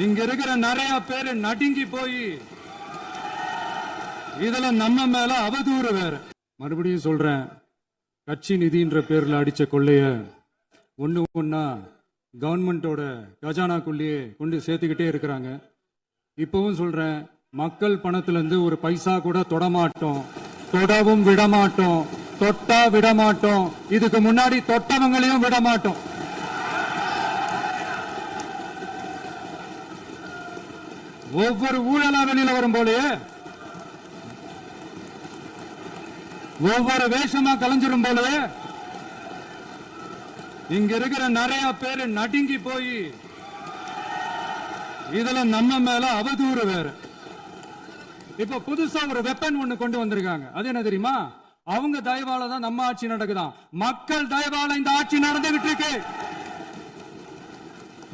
இங்க இருக்கிற நிறைய பேரு நடுங்கி போய் இதுல நம்ம மேல அவதூறு வேற. மறுபடியும் சொல்றேன், கட்சி நிதின்ற பேர்ல அடிச்ச கொள்ளைய ஒண்ணு ஒண்ணா கவர்மெண்டோட கஜானாக்குள்ளேயே கொண்டு சேர்த்துக்கிட்டே இருக்கிறாங்க. இப்பவும் சொல்றேன், மக்கள் பணத்துல இருந்து ஒரு பைசா கூட தொடமாட்டோம், தொடவும் விடமாட்டோம், தொட்டா விடமாட்டோம், இதுக்கு முன்னாடி தொட்டவங்களையும் விடமாட்டோம். ஒவ்வொரு ஊழலா வெளியில வரும் போலயே, ஒவ்வொரு வேஷமா கலைஞ்சிரும் போலயே இங்க இருக்கிற நிறைய பேரு நடுங்கி போய் இதுல நம்ம மேல அவதூறு வேற. இப்ப புதுசா ஒரு வெப்பன் ஒண்ணு கொண்டு வந்திருக்காங்க. அது என்ன தெரியுமா? அவங்க தயவால தான் நம்ம ஆட்சி நடக்குதான். மக்கள் தயவால இந்த ஆட்சி நடந்துகிட்டு இருக்கு.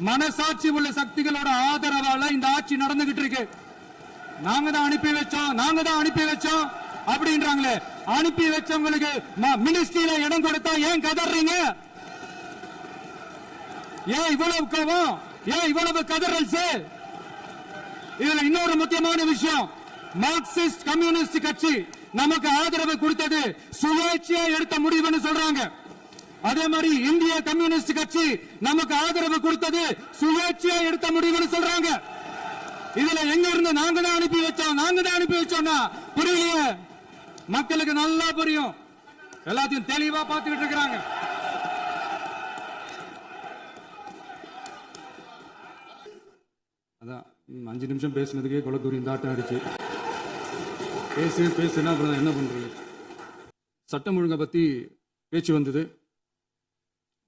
மனசாட்சி உள்ள சக்திகளோட ஆதரவால இந்த ஆட்சி நடந்துகிட்டு இருக்கு. நாங்க தான் அனுப்பி வச்சோம், நாங்க தான் அனுப்பி வச்சோம் அப்படின்றாங்களே. அனுப்பி வச்சவங்களுக்கு மினிஸ்ட்ரியில இடம் கொடுத்தா ஏன் கதறீங்க? ஏன் இவ்வளவு கோவம்? ஏன் இவ்வளவு கதறல்? இதுல இன்னொரு முக்கியமான விஷயம், மார்க்சிஸ்ட் கம்யூனிஸ்ட் கட்சி நமக்கு ஆதரவு கொடுத்தது சுயேட்சையா எடுத்த முடிவுன்னு சொல்றாங்க. அதே மாதிரி இந்திய கம்யூனிஸ்ட் கட்சி நமக்கு ஆதரவு கொடுத்தது சுயேட்சையா எடுத்த முடிவுன்னு சொல்றாங்க. இதுல எங்க இருந்து நாங்க தான் அனுப்பி வச்சோம், நாங்க தான் அனுப்பி வச்சோம்னா புரியலையே. மக்களுக்கு நல்லா புரியும், எல்லாத்தையும் தெளிவா பார்த்துக்கிட்டு இருக்கிறாங்க. அதான் 5 நிமிஷம் பேசினதுக்கே கொலக்கூரி இந்த ஆட்டம் அடிச்சு பேசுனா அப்புறம் என்ன பண்றது? சட்டம் ஒழுங்கை பத்தி பேச்சு வந்தது.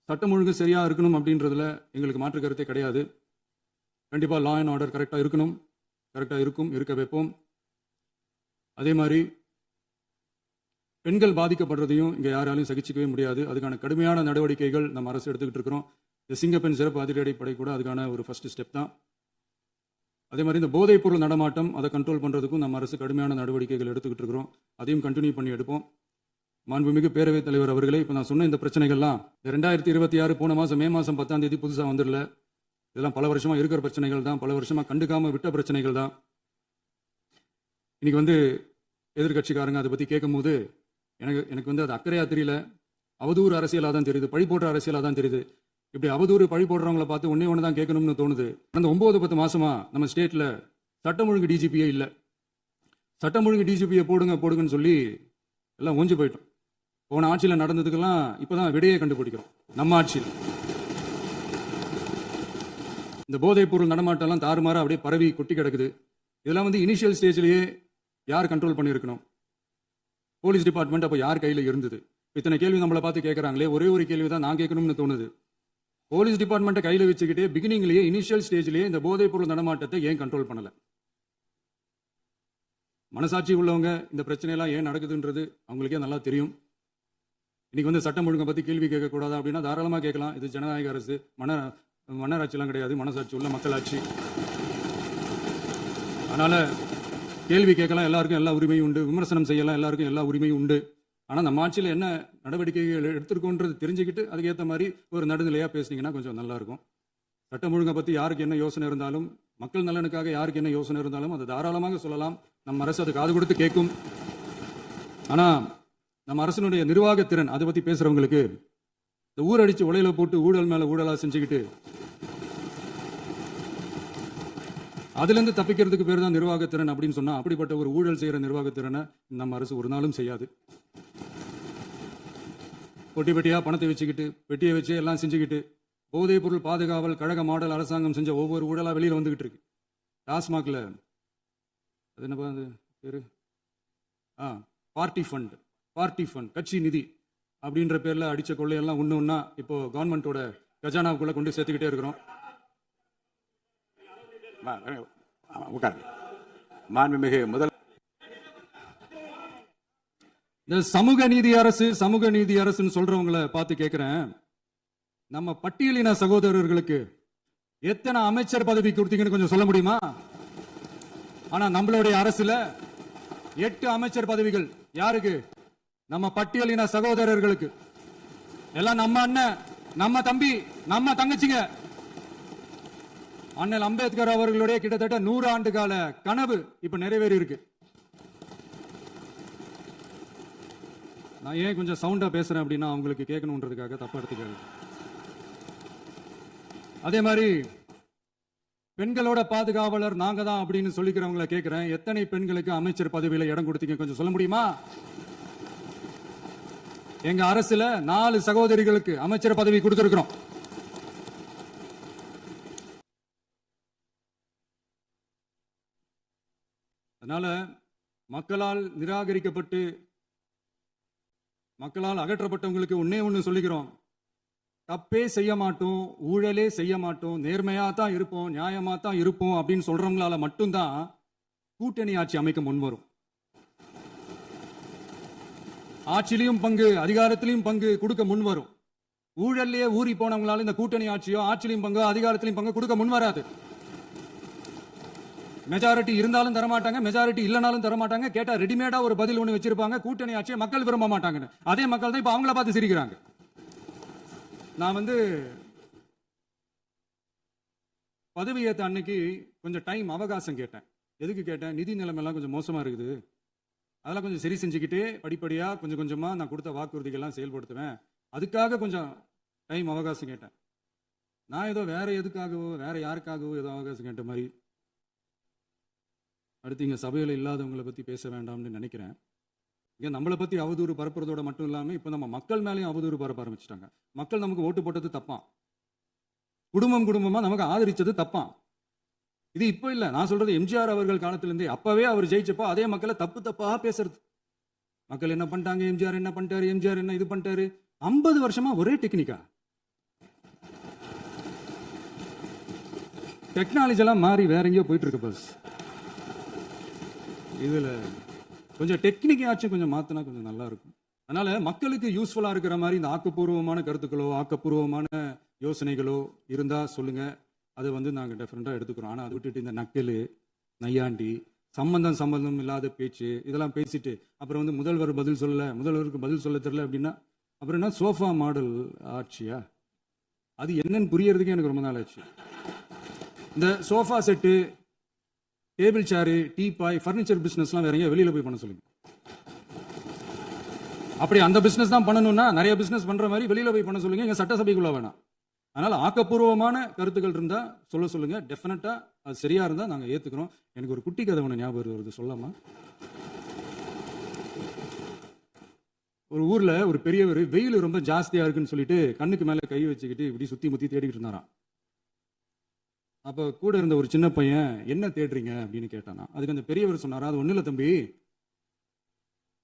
சட்டம் ஒழுங்கு சரியா இருக்கணும் அப்படின்றதுல எங்களுக்கு மாற்று கருத்தே கிடையாது. கண்டிப்பா லா அண்ட் ஆர்டர் கரெக்டா இருக்கணும், கரெக்டா இருக்கும், இருக்க வைப்போம். அதே மாதிரி பெண்கள் பாதிக்கப்படுறதையும் இங்க யாராலையும் சகிச்சிக்கவே முடியாது. அதுக்கான கடுமையான நடவடிக்கைகள் நம்ம அரசு எடுத்துக்கிட்டு இருக்கிறோம். இந்த சிங்கப்பெண் சிறப்பு அதிரடிப்படை கூட அதுக்கான ஒரு ஃபர்ஸ்ட் ஸ்டெப் தான். அதே மாதிரி இந்த போதைப் பொருள் நடமாட்டம் அதை கண்ட்ரோல் பண்றதுக்கும் நம்ம அரசு கடுமையான நடவடிக்கைகள் எடுத்துக்கிட்டு இருக்கிறோம். அதையும் கண்டினியூ பண்ணி எடுப்போம். மாண்புமிகு பேரவைத் தலைவர் அவர்களே, இப்போ நான் சொன்ன இந்த பிரச்சனைகள்லாம் 2026 போன மாதம் மே மாதம் 10ஆம் தேதி புதுசாக வந்துடல. இதெல்லாம் பல வருஷமா இருக்கிற பிரச்சனைகள் தான், பல வருஷமா கண்டுக்காம விட்ட பிரச்சனைகள் தான். இன்னைக்கு எதிர்கட்சிக்காரங்க அதை பத்தி கேட்கும் போது எனக்கு அது அக்கறையா தெரியல, அவதூறு அரசியலாக தான் தெரியுது, பழி போடுற அரசியலாக தான் தெரியுது. இப்படி அவதூறு பழி போடுறவங்களை பார்த்து ஒன்னே ஒன்று தான் கேட்கணும்னு தோணுது. அந்த 9-10 மாசமா நம்ம ஸ்டேட்ல சட்டம் ஒழுங்கு டிஜிபியே இல்லை. சட்டம் ஒழுங்கு டிஜிபியை போடுங்கன்னு சொல்லி எல்லாம் ஒஞ்சு போயிட்டோம். போன ஆட்சியில் நடந்ததுக்கெல்லாம் இப்பதான் விடையை கண்டுபிடிக்கிறோம். நம்ம ஆட்சியில் இந்த போதைப் பொருள் நடமாட்டம்லாம் தாறுமாறா அப்படியே பரவி கொட்டி கிடக்குது. இதெல்லாம் இனிஷியல் ஸ்டேஜ்லயே யார் கண்ட்ரோல் பண்ணியிருக்கணும்? போலீஸ் டிபார்ட்மெண்ட் அப்போ யார் கையில் இருந்தது? இத்தனை கேள்வி நம்மளை பார்த்து கேட்கறாங்களே, ஒரே ஒரு கேள்வி தான் நான் கேட்கணும்னு தோணுது. போலீஸ் டிபார்ட்மெண்ட்டை கையில் வச்சுக்கிட்டே பிகினிங்லேயே இனிஷியல் ஸ்டேஜ்லேயே இந்த போதைப் பொருள் நடமாட்டத்தை ஏன் கண்ட்ரோல் பண்ணல? மனசாட்சி உள்ளவங்க இந்த பிரச்சனையெல்லாம் ஏன் நடக்குதுன்றது அவங்களுக்கே நல்லா தெரியும். இன்னைக்கு சட்டம் ஒழுங்கை பற்றி கேள்வி கேட்கக்கூடாதா அப்படின்னா தாராளமாக கேட்கலாம். இது ஜனநாயக அரசு, மன்னராட்சியெல்லாம் கிடையாது, மனசாட்சி உள்ள மக்களாட்சி. அதனால கேள்வி கேட்கலாம், எல்லாருக்கும் எல்லா உரிமையும் உண்டு. விமர்சனம் செய்யலாம், எல்லாருக்கும் எல்லா உரிமையும் உண்டு. ஆனால் நம்ம ஆட்சியில் என்ன நடவடிக்கைகள் எடுத்திருக்கோன்றது தெரிஞ்சுக்கிட்டு அதுக்கேற்ற மாதிரி ஒரு நடுநிலையாக பேசுனீங்கன்னா கொஞ்சம் நல்லா இருக்கும். சட்டம் ஒழுங்கை பற்றி யாருக்கு என்ன யோசனை இருந்தாலும், மக்கள் நலனுக்காக யாருக்கு என்ன யோசனை இருந்தாலும் அதை தாராளமாக சொல்லலாம். நம்ம அரசு அது காது கொடுத்து கேட்கும். ஆனால் நம்ம அரசினுடைய நிர்வாகத்திறன் அதை பற்றி பேசுறவங்களுக்கு இந்த ஊரடிச்சு உலையில போட்டு ஊழல் மேல ஊழலா செஞ்சுக்கிட்டு அதுலேருந்து தப்பிக்கிறதுக்கு பேர் தான் நிர்வாகத்திறன் அப்படின்னு சொன்னா, அப்படிப்பட்ட ஒரு ஊழல் செய்யற நிர்வாகத்திறனை நம்ம அரசு ஒரு நாளும் செய்யாது. பொட்டி பெட்டியா பணத்தை வச்சுக்கிட்டு, பெட்டியை வச்சு எல்லாம் செஞ்சுக்கிட்டு, போதைப் பொருள் பாதுகாவல் கழக மாடல் அரசாங்கம் செஞ்ச ஒவ்வொரு ஊழலா வெளியில வந்துகிட்டு இருக்கு. டாஸ்மாக்ல அது என்னப்பா அது பேரு, பார்ட்டி ஃபண்ட் கட்சி நிதி அப்படின்ற பேர்ல அடிச்ச கொள்ளையெல்லாம் ஒண்ணு ஒண்ணா இப்போ கவர்மெண்டோட கஜானாவுக்குள்ள கொண்டு சேர்த்துக்கிட்டே இருக்கிறோம். மாண்புமிகு முதல் இந்த சமூக நீதி அரசுன்னு சொல்றவங்களை பார்த்து கேட்கிறேன், நம்ம பட்டியலின சகோதரர்களுக்கு எத்தனை அமைச்சர் பதவி கொடுத்தீங்கன்னு கொஞ்சம் சொல்ல முடியுமா? ஆனா நம்மளுடைய அரசுல 8 அமைச்சர் பதவிகள் யாருக்கு? நம்ம பட்டியலின சகோதரர்களுக்கு. எல்லாம் நம்ம அண்ணன், நம்ம தம்பி, நம்ம தங்கச்சிங்க. அண்ணல் அம்பேத்கர் அவர்களுடைய கிட்டத்தட்ட 100 ஆண்டு கால கனவு இப்ப நிறைவேறி இருக்கு. நான் ஏன் கொஞ்சம் சவுண்டா பேசுறேன் அப்படின்னா அவங்களுக்கு கேட்கணுன்றதுக்காக, தப்பா எடுத்துக்காது. அதே மாதிரி பெண்களோட பாதுகாவலர் நாங்க தான் அப்படின்னு சொல்லிக்கிறவங்களை கேட்கிறேன், எத்தனை பெண்களுக்கு அமைச்சர் பதவியில இடம் கொடுத்தீங்க கொஞ்சம் சொல்ல முடியுமா? எங்க அரசுல 4 சகோதரிகளுக்கு அமைச்சர் பதவி கொடுத்திருக்கிறோம். அதனால மக்களால் நிராகரிக்கப்பட்டு மக்களால் அகற்றப்பட்டவங்களுக்கு ஒண்ணு சொல்லிக்கிறோம், தப்பே செய்ய மாட்டோம், ஊழலே செய்ய மாட்டோம், நேர்மையா தான் இருப்போம், நியாயமா தான் இருப்போம் அப்படின்னு சொல்றவங்களால மட்டும்தான் கூட்டணி ஆட்சி அமைக்க முன்வரும். ஆட்சியிலையும் பங்கு, அதிகாரத்திலையும் பங்கு கொடுக்க முன்வரும். ஊழல்லையே ஊறி போனவங்களால இந்த கூட்டணி ஆட்சியோ ஆட்சியிலையும் பங்கு அதிகாரத்திலையும் பங்கு கொடுக்க முன்வராது. மெஜாரிட்டி இருந்தாலும் தரமாட்டாங்க, மெஜாரிட்டி இல்லனாலும் தரமாட்டாங்க. கேட்டா ரெடிமேடா ஒரு பதில் ஒண்ணு வச்சிருப்பாங்க, கூட்டணி ஆட்சியை மக்கள் விரும்ப மாட்டாங்கன்னு. அதே மக்கள் தான் இப்ப அவங்கள பார்த்து சிரிக்கிறாங்க. நான் பதவி ஏத்த அன்னைக்கு கொஞ்சம் டைம் அவகாசம் கேட்டேன். எதுக்கு கேட்டேன்? நிதி நிலைமைலாம் கொஞ்சம் மோசமா இருக்குது, அதெல்லாம் கொஞ்சம் சரி செஞ்சுக்கிட்டே படிப்படியா கொஞ்சம் கொஞ்சமா நான் கொடுத்த வாக்குறுதிகள்லாம் செயல்படுத்துவேன், அதுக்காக கொஞ்சம் டைம் அவகாசம் கேட்டேன். நான் ஏதோ வேற எதுக்காகவோ வேற யாருக்காகவோ ஏதோ அவகாசம் கேட்ட மாதிரி. அடுத்து இங்க சபையில இல்லாதவங்களை பத்தி பேச வேண்டாம்னு நினைக்கிறேன். இங்க நம்மளை பத்தி அவதூறு பரப்புறதோட மட்டும் இல்லாம இப்ப நம்ம மக்கள் மேலேயும் அவதூறு பரப்ப ஆரம்பிச்சிட்டாங்க. மக்கள் நமக்கு ஓட்டு போட்டது தப்பான், குடும்பமா நமக்கு ஆதரிச்சது தப்பான். இது இப்ப இல்ல, நான் சொல்றது எம்ஜிஆர் அவர்கள் காலத்திலிருந்தே. அப்பவே அவர் ஜெயிச்சப்போ அதே மக்களை தப்பா பேசுறது. மக்கள் என்ன பண்ணிட்டாங்க, எம்ஜிஆர் என்ன பண்ணிட்டாரு, எம்ஜிஆர் என்ன இது பண்ணிட்டாரு. 50 வருஷமா ஒரே டெக்னிக்கா. டெக்னாலஜி எல்லாம் மாறி வேற எங்கேயோ போயிட்டு இருக்கு. பஸ் இதுல கொஞ்சம் டெக்னிக் ஆச்சும் கொஞ்சம் மாத்தினா கொஞ்சம் நல்லா இருக்கும். அதனால மக்களுக்கு யூஸ்ஃபுல்லா இருக்கிற மாதிரி இந்த ஆக்கப்பூர்வமான கருத்துக்களோ ஆக்கப்பூர்வமான யோசனைகளோ இருந்தா சொல்லுங்க, அது நாங்க டெஃபரெண்டா எடுத்துக்கிறோம். ஆனா அதை விட்டுட்டு இந்த நக்கலு நையாண்டி சம்பந்தம் இல்லாத பேச்சு இதெல்லாம் பேசிட்டு அப்புறம் முதல்வர் பதில் சொல்லல, முதல்வருக்கு பதில் சொல்ல தெரியல அப்படின்னா அப்புறம் என்ன சோஃபா மாடல் ஆட்சியா? அது என்னன்னு புரியறதுக்கே எனக்கு ரொம்ப நாள் ஆச்சு. இந்த sofa set, table chair, teapoy, furniture பிசினஸ்லாம் வேற எங்கேயா வெளியில போய் பண்ண சொல்லுங்க. அப்படி அந்த பிசினஸ் தான் பண்ணணும்னா நிறைய பிசினஸ் பண்ற மாதிரி வெளியில போய் பண்ண சொல்லுங்க, எங்க சட்டசபைக்குள்ள வேணாம். அதனால ஆக்கப்பூர்வமான கருத்துக்கள் இருந்தா சொல்லுங்க, டெஃபினட்டா அது சரியா இருந்தா நாங்க ஏத்துக்கிறோம். எனக்கு ஒரு குட்டி கதை ஒன்று ஞாபகம் வருது, சொல்லாமா? ஒரு ஊர்ல ஒரு பெரியவர் வெயில் ரொம்ப ஜாஸ்தியா இருக்குன்னு சொல்லிட்டு கண்ணுக்கு மேல கை வச்சுக்கிட்டு இப்படி சுத்தி முத்தி தேடிக்கிட்டு இருந்தாராம். அப்ப கூட இருந்த ஒரு சின்ன பையன் என்ன தேடுறீங்க அப்படின்னு கேட்டானா. அதுக்கு அந்த பெரியவர் சொன்னாரா, அது ஒண்ணு இல்ல தம்பி,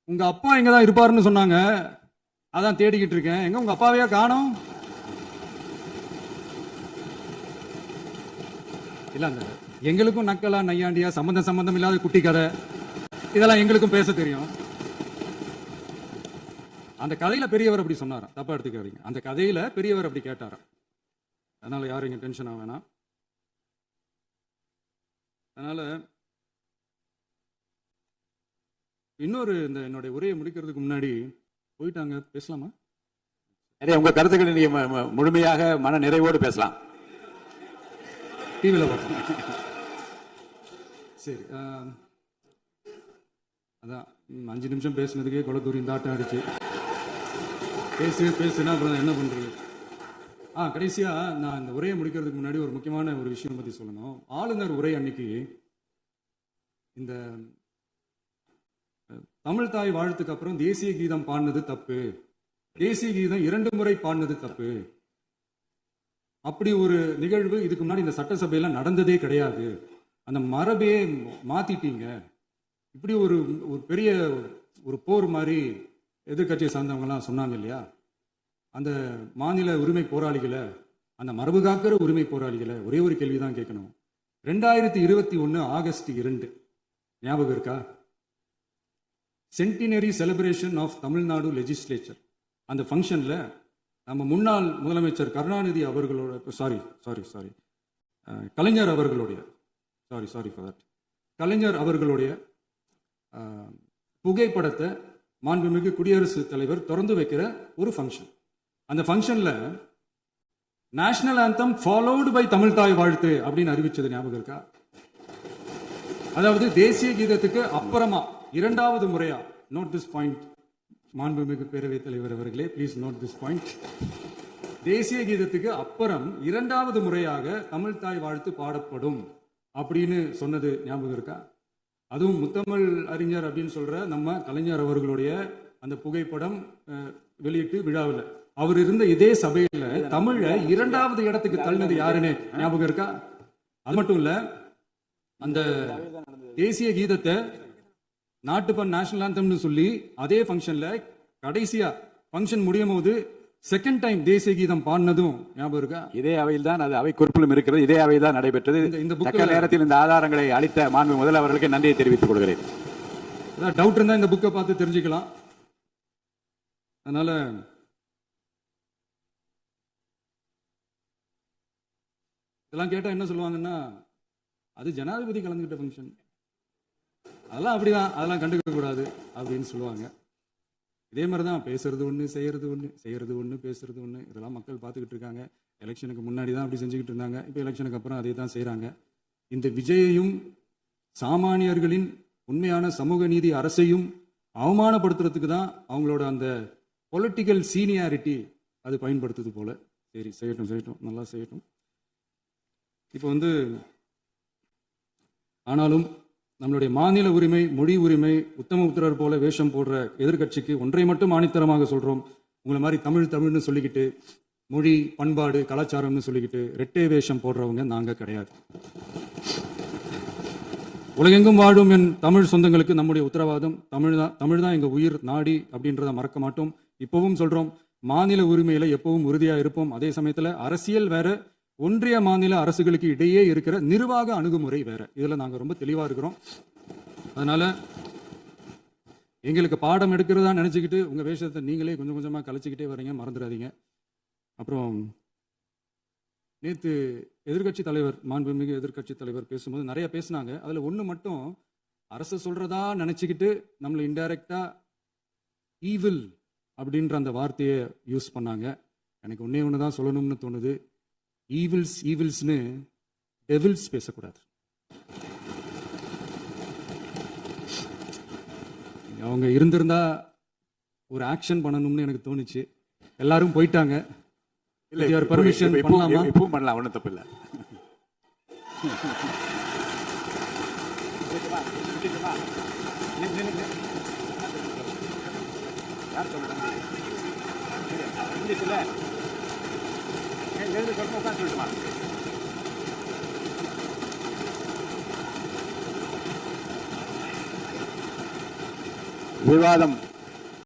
உங்க அப்பா இங்கதான் இருப்பாருன்னு சொன்னாங்க, அதான் தேடிக்கிட்டு இருக்கேன், எங்க உங்க அப்பாவையா காணோம்? இல்ல அந்த எங்களுக்கும் நக்கலா நையாண்டியா சம்பந்தம் இல்லாத குட்டி கதை இதெல்லாம் எங்களுக்கும் பேச தெரியும். அந்த கதையில பெரியவர் அப்படி சொன்னாராம், தப்பா எடுத்துக்காதீங்க. அந்த கதையில பெரியவர் அப்படி கேட்டாராம். அதனால யாரும் இங்க டென்ஷன் ஆக வேணாம். அதனால இன்னொரு இந்த என்னுடைய உரையை முடிக்கிறதுக்கு முன்னாடி போயிட்டாங்க, பேசலாமா? உங்க கருத்துக்களை நீங்க முழுமையாக மன நிறைவோடு பேசலாம். டிவியில் பார்த்தோம். சரி, அதான் 5 நிமிஷம் பேசுனதுக்கே கொலத்தூரி இந்த ஆட்டம் அடிச்சு பேசுனா அப்புறம் என்ன பண்றது? கடைசியா நான் இந்த உரையை முடிக்கிறதுக்கு முன்னாடி ஒரு முக்கியமான ஒரு விஷயம் பத்தி சொல்லணும். ஆளுநர் உரை அன்னைக்கு இந்த தமிழ் தாய் வாழ்த்துக்கு அப்புறம் தேசிய கீதம் பாடினது தப்பு, தேசிய கீதம் 2 முறை பாடினது தப்பு, அப்படி ஒரு நிகழ்வு இதுக்கு முன்னாடி இந்த சட்டசபையில நடந்ததே கிடையாது, அந்த மரபையே மாத்திட்டீங்க, இப்படி ஒரு பெரிய ஒரு போர் மாதிரி எதிர்கட்சியை சார்ந்தவங்க எல்லாம் சொன்னாங்க இல்லையா? அந்த மாநில உரிமை போராளிகளை, அந்த மரபு காக்கிற உரிமை போராளிகளை ஒரே ஒரு கேள்விதான் கேட்கணும். 2021 ஆகஸ்ட் 2 ஞாபகம் இருக்கா? Centenary celebration of Tamil Nadu legislature. அந்த ஃபங்க்ஷன்ல நம்ம முன்னாள் முதலமைச்சர் கருணாநிதி அவர்களோட கலைஞர் அவர்களுடைய கலைஞர் அவர்களுடைய புகைப்படத்தை மாண்புமிகு குடியரசுத் தலைவர் திறந்து வைக்கிற ஒரு ஃபங்க்ஷன். அந்த ஃபங்க்ஷன்ல national anthem followed by Tamil Thai Vazhthu அப்படின்னு அறிவிச்சது ஞாபகம் இருக்கா? அதாவது தேசிய கீதத்துக்கு அப்புறமா இரண்டாவது முறையா, நோட் திஸ் பாயிண்ட் மாண்புமிகு பேரவைத் தலைவர் அவர்களே, ப்ளீஸ் நோட் திஸ் பாயிண்ட். தேசிய கீதத்துக்கு அப்புறம் இரண்டாவது முறையாக தமிழ் தாய் வாழ்த்து பாடப்படும் அப்படின்னு சொன்னது ஞாபகம் இருக்கா? அதுவும் முத்தமிழ் அறிஞர் அப்படின்னு சொல்ற நம்ம கலைஞர் அவர்களுடைய அந்த புகைப்படம் வெளியிட்டு விழாவில் அவர் இருந்த இதே சபையில தமிழ இரண்டாவது இடத்துக்கு தள்ளினது யாருன்னு ஞாபகம் இருக்கா? அது மட்டும் இல்ல, அந்த தேசிய கீதத்தை நாட்டுப்பண் நேஷனல் ஆந்தம்னு சொல்லி அதே ஃபங்க்ஷன்ல கடைசியா ஃபங்க்ஷன் முடியும் போது செகண்ட் டைம் தேசிய கீதம் பாடினதும் ஞாபகம் இருக்கா? இதே அவையில் தான், அது அவை குறிப்பிலும் இருக்கிறது, இதே அவையில் தான் நடைபெற்றது. இந்த நேரத்தில் இந்த ஆதாரங்களை அளித்த மாண்பு முதல் அவர்களுக்கு நன்றியை தெரிவித்துக் கொள்கிறேன். டவுட் இருந்தா இந்த புக்கை பார்த்து தெரிஞ்சுக்கலாம். அதனால இதெல்லாம் கேட்டா என்ன சொல்லுவாங்கன்னா, அது ஜனாதிபதி கலந்துகிட்ட ஃபங்க்ஷன், அதெல்லாம் அப்படிதான், அதெல்லாம் கண்டுக்க கூடாது அப்படின்னு சொல்லுவாங்க. இதே மாதிரி தான் பேசுறது ஒன்று, செய்யறது ஒன்று, செய்யறது ஒன்று, பேசுறது ஒன்று. இதெல்லாம் மக்கள் பார்த்துக்கிட்டு இருக்காங்க. எலெக்ஷனுக்கு முன்னாடி தான் அப்படி செஞ்சுக்கிட்டு இருந்தாங்க, இப்போ எலெக்ஷனுக்கு அப்புறம் அதே தான் செய்கிறாங்க. இந்த விஜயையும் சாமானியர்களின் உண்மையான சமூக நீதி அரசையும் அவமானப்படுத்துறதுக்கு தான் அவங்களோட அந்த பொலிட்டிக்கல் சீனியாரிட்டி அது பயன்படுத்துது போல. சரி, செய்யட்டும் செய்யட்டும், நல்லா செய்யட்டும். இப்போ ஆனாலும் நம்மளுடைய மாநில உரிமை, மொழி உரிமை, உத்தமபுத்திரர் போல வேஷம் போடுற எதிர்கட்சிக்கு ஒன்றை மட்டும் ஆணித்தரமாக சொல்றோம். உங்களை மாதிரி தமிழ் தமிழ்னு சொல்லிக்கிட்டு, மொழி, பண்பாடு, கலாச்சாரம்னு சொல்லிக்கிட்டு ரெட்டை வேஷம் போடுறவங்க நாங்க கிடையாது. உலகெங்கும் வாழும் என் தமிழ் சொந்தங்களுக்கு நம்முடைய உத்தரவாதம் தமிழ் தான் எங்க உயிர் நாடி அப்படின்றத மறக்க மாட்டோம். இப்பவும் சொல்றோம், மாநில உரிமையில எப்பவும் உறுதியா இருப்போம். அதே சமயத்துல அரசியல் வேற, ஒன்றிய மாநில அரசுகளுக்கு இடையே இருக்கிற நிர்வாக அணுகுமுறை வேற. இதுல நாங்க ரொம்ப தெளிவா இருக்கிறோம். அதனால எங்களுக்கு பாடம் எடுக்கிறதா நினைச்சுக்கிட்டு உங்க வேஷத்தை நீங்களே கொஞ்சம் கொஞ்சமா கலைச்சிக்கிட்டே வரீங்க, மறந்துடாதீங்க. அப்புறம் நேத்து எதிர்கட்சி தலைவர், மாண்புமிகு எதிர்கட்சி தலைவர் பேசும்போது நிறைய பேசினாங்க. அதுல ஒண்ணு மட்டும் அரசு சொல்றதா நினைச்சுக்கிட்டு நம்மளை இன்டைரக்டா ஈவில் அப்படின்ற அந்த வார்த்தையை யூஸ் பண்ணாங்க. எனக்கு ஒன்னே ஒண்ணுதான் சொல்லணும்னு தோணுது, ஈவில்ஸ்னு டெவில்ஸ் பேசக்கூடாது. அவங்க இருந்திருந்தா ஒரு ஆக்ஷன் பண்ணணும்னு எனக்கு தோணுச்சு. எல்லாரும் போயிட்டாங்க. பர்மிஷன் பண்ணலாமா? இப்பவும் பண்ணலாம், ஒன்றும் தப்பு இல்லை. விவாதம்